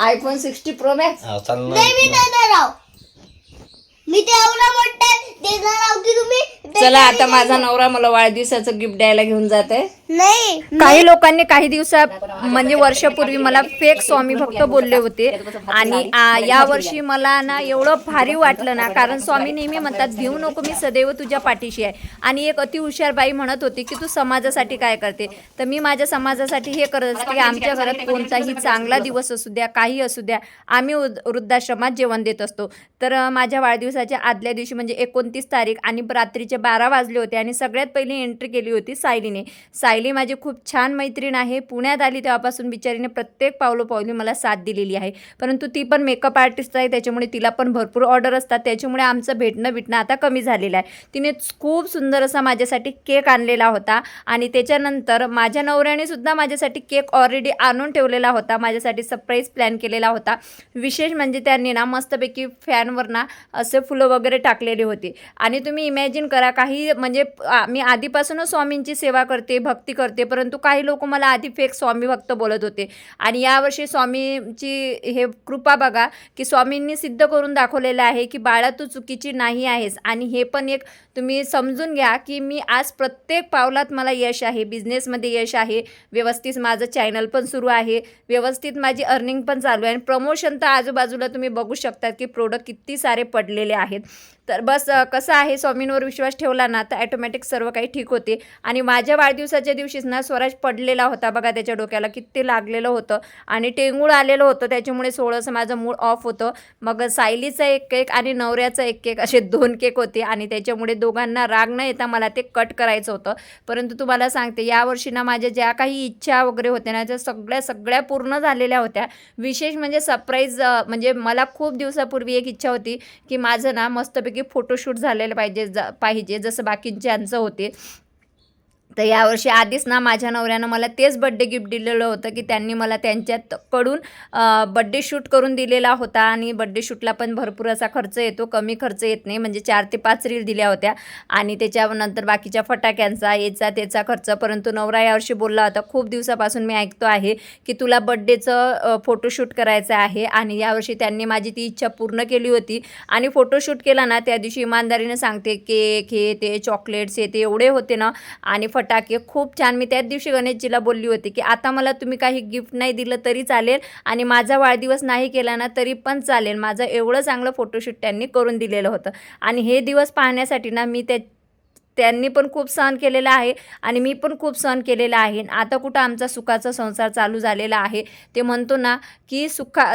IPhone 60 pro max. चाल ना. नाही मी देणार आहो. मी ते एवढा मोठा देणार आहो की तुम्ही चला आता माझा नवरा मला वाढदिवसाचं गिफ्ट द्यायला घेऊन जात आहे. नाही. काही लोकांनी काही दिवसा म्हणजे वर्षापूर्वी मला फेक स्वामी भक्त बोलले होते आणि या वर्षी मला ना एवढं भारी वाटलं ना, कारण स्वामी नेहमी म्हणतात भिऊ नको, मी सदैव तुझ्या पाठीशी आहे. आणि एक अति हुशार बाई म्हणत होती की तू समाजासाठी काय करते, तर मी माझ्या समाजासाठी हे करत असते की आमच्या घरात कोणताही चांगला दिवस असू द्या, काही असू द्या, आम्ही वृद्धाश्रमात जेवण देत असतो. तर माझ्या वाढदिवसाच्या आदल्या दिवशी म्हणजे 29 तारीख आणि रात्रीचे 12 वाजले होते आणि सगळ्यात पहिली एंट्री केली होती सायलीने. सायली माझी खूप छान मैत्रीण आहे. पुण्यात आली तेव्हापासून बिचारीने प्रत्येक पावलोपावली मला साथ दिलेली आहे. परंतु ती पण मेकअप आर्टिस्ट आहे, त्याच्यामुळे तिला पण भरपूर ऑर्डर असतात, त्याच्यामुळे आमचं भेटणं आता कमी झालेलं आहे. तिने खूप सुंदर असा माझ्यासाठी केक आणलेला होता आणि त्याच्यानंतर माझ्या नवऱ्याने सुद्धा माझ्यासाठी केक ऑलरेडी आणून ठेवलेला होता, माझ्यासाठी सरप्राईज प्लॅन केलेला होता. विशेष म्हणजे त्यांनी ना मस्तपैकी फॅनवर ना असे फुलं वगैरे टाकलेले होते. आणि तुम्ही इमॅजिन करा, काही म्हणजे मी आधीपासूनच स्वामींची सेवा करते, भक्ती करते, परंतु काही लोक मला आधी फेक स्वामी भक्त बोलत होते. आणि यावर्षी स्वामींची हे कृपा बघा की स्वामींनी सिद्ध करून दाखवलेलं आहे की बाळा तू चुकीची नाही आहेस. आणि हे पण एक तुम्ही समजून घ्या की मी आज प्रत्येक पावलात मला यश आहे, बिझनेसमध्ये यश आहे, व्यवस्थित माझं चॅनल पण सुरू आहे, व्यवस्थित माझी अर्निंग पण चालू आहे आणि प्रमोशन तर आजूबाजूला तुम्ही बघू शकता की प्रोडक्ट किती सारे पडलेले आहेत. तर बस कसं आहे, स्वामींवर विश्वास ठेवला ना तर ॲटोमॅटिक सर्व काही ठीक होते. आणि माझ्या वाढदिवसाच्या दिवशीच ना स्वराज पडलेला होता बघा, त्याच्या डोक्याला किती लागलेलं होतं आणि टेंगूळ आलेलं होतं, त्याच्यामुळे थोडंसं माझं मूड ऑफ होतं. मग सायलीचा एक केक आणि नवऱ्याचा एक केक असे 2 केक होते आणि त्याच्यामुळे दोघांना राग न येता मला ते कट करायचं होतं. परंतु तुम्हाला सांगते यावर्षी ना माझ्या ज्या काही इच्छा वगैरे होत्या ना त्या सगळ्या पूर्ण झालेल्या होत्या. विशेष म्हणजे सरप्राईज म्हणजे मला खूप दिवसापूर्वी एक इच्छा होती की माझं ना मस्तपैकी फोटोशूट झालेलं पाहिजे जसं बाकीच्यांचं होते. तर यावर्षी आधीच ना माझ्या नवऱ्यानं मला तेच बड्डे गिफ्ट दिलेलं होतं की त्यांनी मला त्यांच्याकडून बड्डे शूट करून दिलेला होता. आणि बड्डे शूटला पण भरपूर असा खर्च येतो, कमी खर्च येत नाही, म्हणजे 4 ते 5 रील दिल्या होत्या आणि त्याच्यानंतर बाकीच्या फटाक्यांचा याचा त्याचा खर्च. परंतु नवरा यावर्षी बोलला होता, खूप दिवसापासून मी ऐकतो आहे की तुला बड्डेचं फोटोशूट करायचं आहे आणि यावर्षी त्यांनी माझी ती इच्छा पूर्ण केली होती. आणि फोटोशूट केला ना त्या दिवशी इमानदारीने सांगते केक हे ते चॉकलेट्स हे ते एवढे होते ना आणि फटाके खूप छान. मी त्याच दिवशी गणेशजीला बोलली होती की आता मला तुम्ही काही गिफ्ट नाही दिलं तरी चालेल आणि माझा वाढदिवस नाही केला ना तरी पण चालेल, माझं एवढं चांगलं फोटोशूट त्यांनी करून दिलेलं होतं. आणि हे दिवस पाहण्यासाठी ना त्यांनी पण खूप सहन केलेलं आहे आणि मी पण खूप सहन केलेलं आहे. आता कुठं आमचा सुखाचा संसार चालू झालेला आहे. ते म्हणतो ना की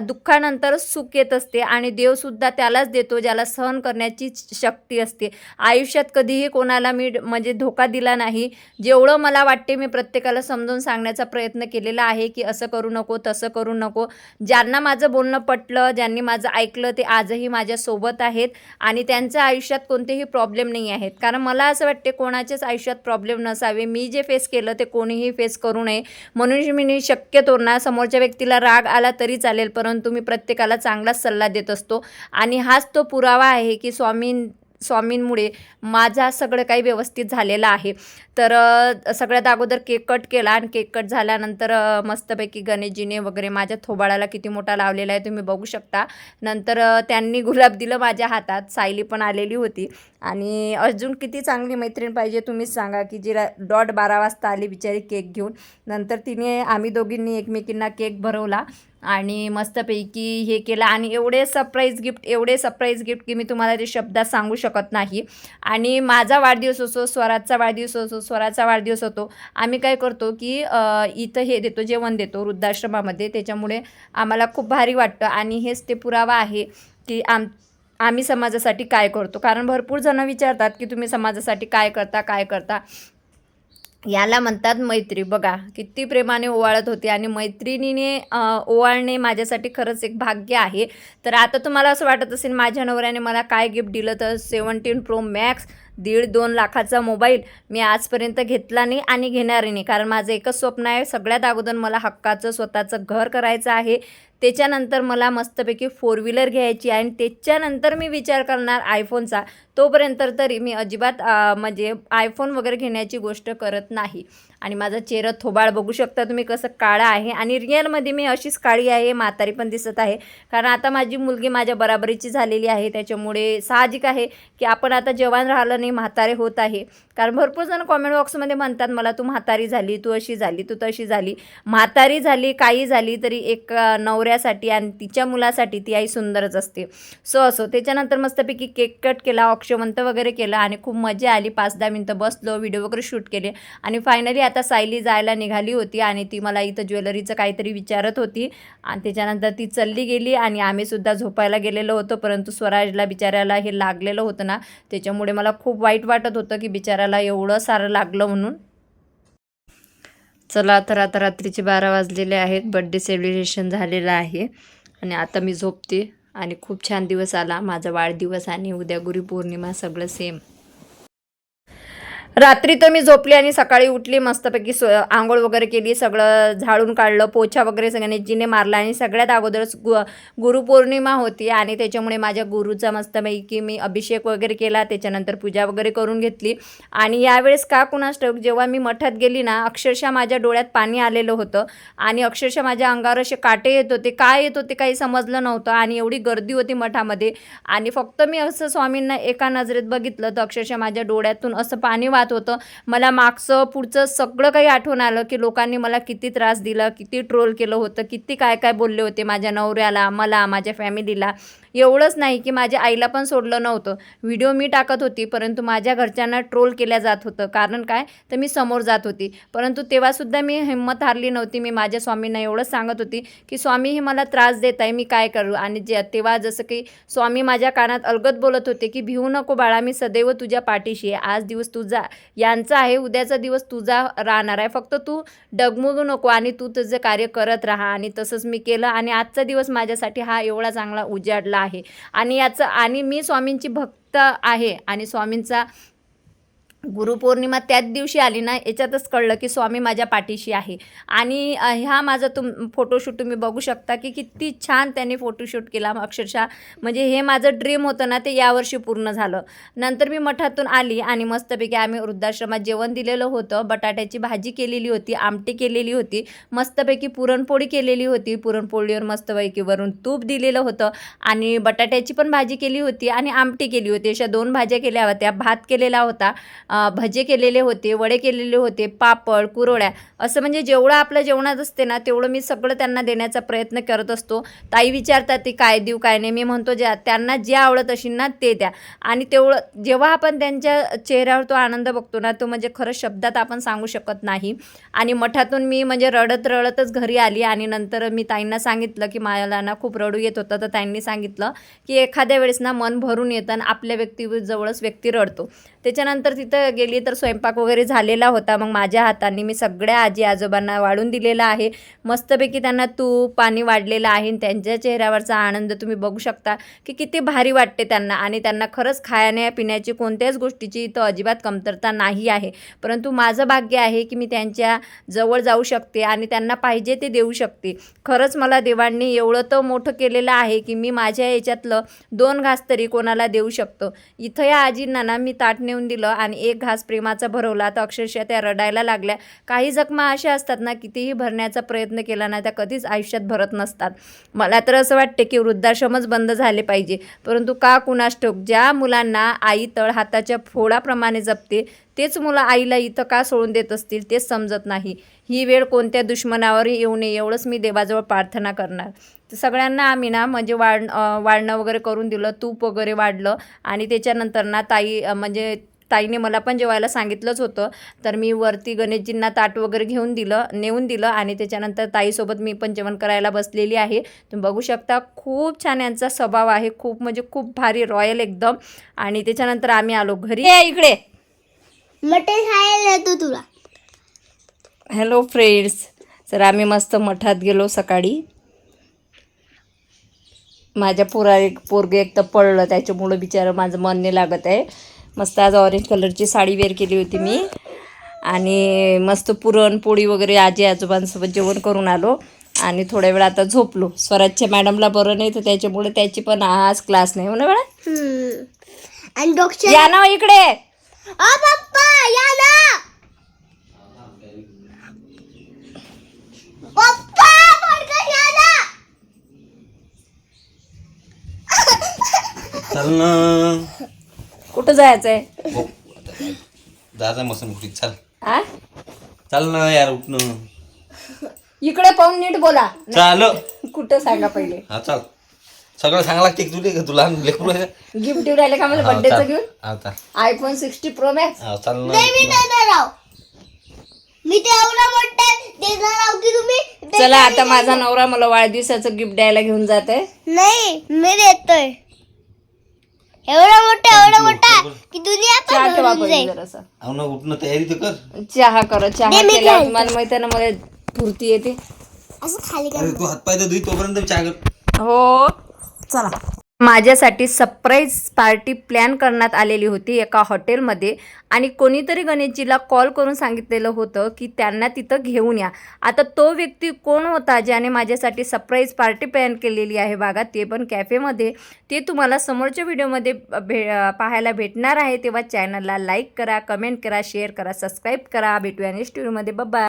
दुःखानंतर सुख येत असते आणि देवसुद्धा त्यालाच देतो ज्याला सहन करण्याची शक्ती असते. आयुष्यात कधीही कोणाला मी म्हणजे धोका दिला नाही. जेवढं मला वाटते मी प्रत्येकाला समजून सांगण्याचा प्रयत्न केलेला आहे की असं करू नको, तसं करू नको. ज्यांना माझं बोलणं पटलं, ज्यांनी माझं ऐकलं ते आजही माझ्यासोबत आहेत आणि त्यांच्या आयुष्यात कोणतेही प्रॉब्लेम नाही आहेत. कारण मला असं वाटते कोणाच्याच आयुष्यात प्रॉब्लेम नसावे. मी जे फेस केलं ते कोणीही फेस करू नये. म्हणून मी शक्यतो ना समोरच्या व्यक्तीला राग आला तरी चालेल, परंतु मी प्रत्येकाला चांगलाच सल्ला देत असतो. आणि हाच तो पुरावा आहे की स्वामींमुळे माझा सगळं काही व्यवस्थित झालेलं आहे. तर सगळ्यात अगोदर केक कट केला आणि केक कट झाल्यानंतर मस्तपैकी गणेशजीने वगैरे माझ्या थोबाडाला किती मोठा लावलेला आहे तुम्ही बघू शकता. नंतर त्यांनी गुलाब दिलं माझ्या हातात. सायली पण आलेली होती आणि अजून किती चांगली मैत्रीण पाहिजे तुम्हीच सांगा की जी 12:30 वाजता आली बिचारी केक घेऊन. नंतर आम्ही दोघींनी एकमेकींना केक भरवला आणि मस्तपैकी हे केलं आणि एवढे सरप्राईज गिफ्ट की मी तुम्हाला ते शब्दात सांगू शकत नाही. आणि माझा वाढदिवस असो, स्वराचा वाढदिवस होतो, आम्ही काय करतो की इथं हे देतो, जेवण देतो वृद्धाश्रमामध्ये. त्याच्यामुळे आम्हाला खूप भारी वाटतं आणि हेच ते पुरावा आहे की आम्ही समाजासाठी काय करतो. कारण भरपूर जणं विचारतात की तुम्ही समाजासाठी काय करता. याला म्हणतात मैत्री. बघा किती प्रेमाने ओवाळत होती आणि मैत्रिणीने ओवाळणे माझ्यासाठी खरंच एक भाग्य आहे. तर आता तुम्हाला असं वाटत असेल माझ्या नवऱ्याने मला काय गिफ्ट दिलं, तर 17 प्रो मॅक्स 1.5-2 लाखाचा मोबाईल मी आजपर्यंत घेतला नाही आणि घेणारही नाही. कारण माझं एकच स्वप्न आहे, सगळ्यात अगोदर मला हक्काचं स्वतःचं घर करायचं आहे. त्याच्यानंतर मला मस्तपैकी 4 व्हीलर घ्यायची आहे आणि त्याच्यानंतर मी विचार करणार आयफोनचा. तोपर्यंत तरी मी अजिबात म्हणजे आयफोन वगैरे घेण्याची गोष्ट करत नाही. आणि माझा चेहरा थोबाळ बघू शकता तुम्ही कसं काळा आहे आणि रिअलमध्ये मी अशीच काळी आहे, म्हातारी पण दिसत आहे. कारण आता माझी मुलगी माझ्या बराबरीची झालेली आहे, त्याच्यामुळे साहजिक आहे की आपण आता जवान राहिलं नाही, म्हातारे होत आहे. कारण भरपूर जण कॉमेंट बॉक्समध्ये म्हणतात मला, तू म्हातारी झाली, तू अशी झाली, तू तशी झाली. म्हातारी झाली, काही झाली तरी एक नवऱ्यासाठी आणि तिच्या मुलासाठी ती आई सुंदरच असते. सो असो. त्याच्यानंतर मस्तपैकी केक कट केला, अक्षमंत वगैरे केला आणि खूप मजा आली. 5-10 मिनटं बसलो, व्हिडिओ वगैरे शूट केले आणि फायनली आता सायली जायला निघाली होती आणि ती मला इथं ज्वेलरीचं काहीतरी विचारत होती आणि त्याच्यानंतर ती चालली गेली आणि आम्हीसुद्धा झोपायला गेलेलो होतो. परंतु स्वराजला बिचाऱ्याला हे लागलेलं होतं ना, त्याच्यामुळे मला खूप वाईट वाटत होतं की बिचाऱ्याला एवढं सारं लागलं म्हणून. चला तर आता रात्रीचे 12 वाजलेले आहेत. बड्डे सेलिब्रेशन झालेलं आहे आणि आता मी झोपते आणि खूप छान दिवस आला. माझा वाढदिवस आणि उद्या गुरुपौर्णिमा, सगळं सेम. रात्री तर मी झोपली आणि सकाळी उठली, मस्तपैकी आंघोळ वगैरे केली, सगळं झाडून काढलं, पोछा वगैरे सगळ्यांनी जिने मारला आणि सगळ्यात अगोदरच गुरुपौर्णिमा होती आणि त्याच्यामुळे माझ्या गुरुचा मस्तपैकी मी अभिषेक वगैरे केला. त्याच्यानंतर पूजा वगैरे करून घेतली आणि यावेळेस का कुणास ठाऊक जेव्हा मी मठात गेली ना, अक्षरशः माझ्या डोळ्यात पाणी आलेलं होतं आणि अक्षरशः माझ्या अंगावर असे काटे येत होते. काय येत होते काही समजलं नव्हतं आणि एवढी गर्दी होती मठामध्ये आणि फक्त मी असं स्वामींना एका नजरेत बघितलं तर अक्षरशः माझ्या डोळ्यातून असं पाणी होतं. मला मागचं पुढचं सगळं काही आठवण आलं की लोकांनी मला किती त्रास दिला, किती ट्रोल केलं होतं, किती काय काय बोलले होते माझ्या नवऱ्याला, मला, माझ्या फॅमिलीला. एवढंच नाही की माझ्या आईला पण सोडलं नव्हतं. व्हिडिओ मी टाकत होती परंतु माझ्या घरच्यांना ट्रोल केल्या जात होतं. कारण काय तर मी समोर जात होती. परंतु तेव्हासुद्धा मी हिंमत हारली नव्हती. मी माझ्या स्वामींना एवढंच सांगत होती की स्वामी हे मला त्रास देत आहे, मी काय करू. आणि तेव्हा जसं की स्वामी माझ्या कानात अलगद बोलत होते की भिवू नको बाळा, मी सदैव तुझ्या पाठीशी आहे. आज दिवस तुझा यांचा आहे, उद्याचा दिवस तुझा राहणार आहे. फक्त तू डगमगू नको आणि तू तुझं कार्य करत राहा. आणि तसंच मी केलं आणि आजचा दिवस माझ्यासाठी हा एवढा चांगला उजाडला आहे. आणि मी स्वामींची भक्त आहे आणि स्वामींचा गुरुपौर्णिमा त्याच दिवशी आली ना, याच्यातच कळलं की स्वामी माझ्या पाठीशी आहे. आणि हा माझा फोटोशूट तुम्ही बघू शकता की किती छान त्यांनी फोटोशूट केला. अक्षरशः म्हणजे हे माझं ड्रीम होतं ना, ते यावर्षी पूर्ण झालं. नंतर मी मठातून आली आणि मस्तपैकी आम्ही वृद्धाश्रमात जेवण दिलेलं होतं. बटाट्याची भाजी केलेली होती, आमटी केलेली होती, मस्तपैकी पुरणपोळी केलेली होती. पुरणपोळीवर मस्तपैकी वरून तूप दिलेलं होतं आणि बटाट्याची पण भाजी केली होती आणि आमटी केली होती. अशा 2 भाज्या केल्या होत्या, भात केलेला होता, भजे केलेले होते, वडे केलेले होते, पापड, कुरवड्या, असं म्हणजे जेवढं आपल्या जेवणात असते ना तेवढं मी सगळं त्यांना देण्याचा प्रयत्न करत असतो. ताई विचारतात ती काय देऊ काय नाही, मी म्हणतो त्यांना जे आवडत असेल ना ते द्या. आणि तेवढं जेव्हा आपण त्यांच्या चेहऱ्यावर तो आनंद बघतो ना, तो म्हणजे खरं शब्दात आपण सांगू शकत नाही. आणि मठातून मी म्हणजे रडतच घरी आली आणि नंतर मी ताईंना सांगितलं की मला ना खूप रडू येत होतं. तर ताईंनी सांगितलं की एखाद्या वेळेस ना मन भरून येतं आणि आपल्या जवळच व्यक्ती रडतो. त्याच्यानंतर तिथं गेली तर स्वयंपाक वगैरे झालेला होता. मग माझ्या हाताने मी सगळ्या आजी आजोबांना वाढून दिलेला आहे. मस्तपैकी त्यांना तूप पाणी वाढलेलं आहे आणि त्यांच्या चेहऱ्यावरचा आनंद तुम्ही बघू शकता की किती भारी वाटते त्यांना. आणि त्यांना खरंच खाण्या पिण्याची कोणत्याच गोष्टीची इथं अजिबात कमतरता नाही आहे. परंतु माझं भाग्य आहे की मी त्यांच्या जवळ जाऊ शकते आणि त्यांना पाहिजे ते देऊ शकते. खरंच मला देवांनी एवढं तर मोठं केलेलं आहे की मी माझ्या याच्यातलं 2 घास तरी कोणाला देऊ शकतो. इथं या आजींना ना मी ताट नेऊन दिलं आणि 1 घास प्रेमाचा भरवला तर अक्षरशः त्या रडायला लागल्या. काही जखमा अशा असतात ना, कितीही भरण्याचा प्रयत्न केला ना त्या कधीच आयुष्यात भरत नसतात. मला तर असं वाटते की वृद्धाश्रमच बंद झाले पाहिजे. परंतु का कुणास ठाऊक ज्या मुलांना आई तळ हाताच्या फोडाप्रमाणे जपते तेच मुलं आईला इथं का सोडून देत असतील तेच समजत नाही. ही वेळ कोणत्या दुश्मनावर येऊ नये एवढंच मी देवाजवळ प्रार्थना करणार. तर सगळ्यांना आम्ही ना म्हणजे वाढणं वगैरे करून दिलं, तूप वगैरे वाढलं आणि त्याच्यानंतर ना ताईने मला पण जेवायला सांगितलंच होतं. तर मी वरती गणेशजींना ताट वगैरे नेऊन दिलं आणि त्याच्यानंतर ताईसोबत मी पण जेवण करायला बसलेली आहे. तुम्ही बघू शकता खूप छान यांचा स्वभाव आहे, खूप म्हणजे खूप भारी रॉयल एकदम. आणि त्याच्यानंतर आम्ही आलो घरी. इकडे मटण खायला येतो तुला. हॅलो फ्रेंड्स, तर आम्ही मस्त मठात गेलो सकाळी. माझ्या पोरगे एक तर पडलं, त्याच्यामुळं बिचारं माझं मन नाही लागत आहे. मस्त आज ऑरेंज कलरची साडी वेअर केली होती मी आणि मस्त पुरणपोळी वगैरे आजी आजोबांसोबत जेवण करून आलो आणि थोड्या वेळ आता झोपलो. स्वराजच्या मॅडमला बरं नाही तर त्याच्यामुळे त्याची पण आज क्लास नाही हो ना मॅडम. आणि डॉक्टर या ना इकडे. पप्पा या ना. पप्पा पटकन या ना. चल ना. कुठं जायचंय? हो, जायचं मस्त कुठे. चल आ चल ना यार, उठणं. इकडे पाहून नीट बोला. चाल. कुठं सांगा पहिले. हा चाल. सगळं सांगा लागते तुले का तुला लेकरू आहे? गिफ्ट देऊ राहिले का मला हा, बर्थडेचं चाल. घेऊन? हा, चाल. IPhone 60 pro max. हा, चाल ना. नाही मी देणार आहो. मी ते एवढं मोठं देणार आहो की तुम्ही चला आता माझा नवरा मला वाढदिवसाचं गिफ्ट द्यायला घेऊन जात आहे. नाही मी देतोय. एवढा मोठा की दुनिया चहा पण ठेवा भरून पहिले जाईल. जरासा. हो ना, उठणं तयारी तर कर. चहा करा. चहा दे मी केल्यावर घालते. मला माहिती आहे ना मला फुर्ती येते. असं खाली अरे तू हातपाय तर धुई तोपर्यंत चहा कर. हो चला. माझ्यासाठी सरप्राईज पार्टी प्लॅन करण्यात आलेली होती एका हॉटेलमध्ये आणि कोणीतरी गणेशजीला कॉल करून सांगितलेलं होतं की त्यांना तिथं घेऊन या. आता तो व्यक्ती कोण होता ज्याने माझ्यासाठी सरप्राईज पार्टी प्लॅन केलेली आहे बघा, ते पण कॅफेमध्ये, ते तुम्हाला समोरच्या व्हिडिओमध्ये पाहायला भेटणार आहे. तेव्हा चॅनलला लाईक करा, कमेंट करा, शेअर करा, सबस्क्राईब करा. भेटूया नेक्स्ट व्हिडिओमध्ये. बाय.